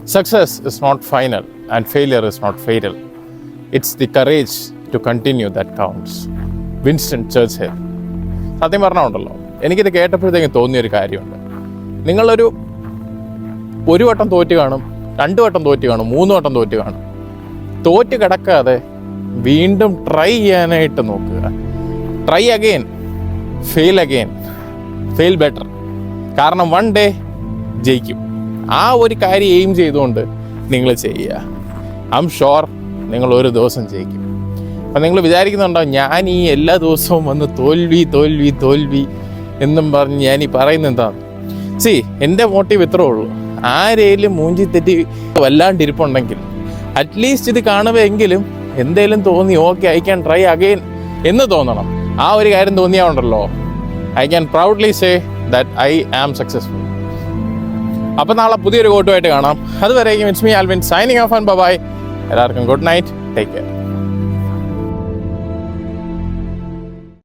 Success is not final and failure is not fatal. It's the courage to continue that counts. Winston Churchill. സത്യം പറഞ്ഞുണ്ടല്ലോ, എനിക്കിത് കേട്ടപ്പോഴത്തേക്കും തോന്നിയൊരു കാര്യമുണ്ട്. നിങ്ങളൊരു വട്ടം തോറ്റ് കാണും, 2 വട്ടം തോറ്റ് കാണും, 3 വട്ടം തോറ്റ് കാണും. തോറ്റ് കിടക്കാതെ വീണ്ടും ട്രൈ ചെയ്യാനായിട്ട് നോക്കുക. Try again, fail better. കാരണം വൺ ഡേ ജയിക്കും. ആ ഒരു കാര്യം എയിം ചെയ്തുകൊണ്ട് നിങ്ങൾ ചെയ്യുക. ഐ എം ഷുവർ നിങ്ങൾ ഒരു ദിവസം ജയിക്കും. അപ്പം നിങ്ങൾ വിചാരിക്കുന്നുണ്ടോ ഞാൻ ഈ എല്ലാ ദിവസവും വന്ന് തോൽവി എന്നും പറഞ്ഞ് ഞാൻ ഈ പറയുന്നത് എന്താണ്? എൻ്റെ മോട്ടീവ് ഇത്രേ ഉള്ളൂ. ആരേലും മൂഞ്ചി തെറ്റി വല്ലാണ്ടിരിപ്പുണ്ടെങ്കിൽ അറ്റ്ലീസ്റ്റ് ഇത് കാണുമെങ്കിലും എന്തേലും തോന്നി okay I can try again എന്ന് തോന്നണം. ആ ഒരു കാര്യം തോന്നിയാവുണ്ടല്ലോ, I can proudly say that I am successful. അപ്പം നാളെ പുതിയൊരു കോട്ടുമായിട്ട് കാണാം. അതുവരേക്കും it's me Alvin signing off and bye. എല്ലാവർക്കും ഗുഡ് നൈറ്റ്, ടേക്ക് കെയർ.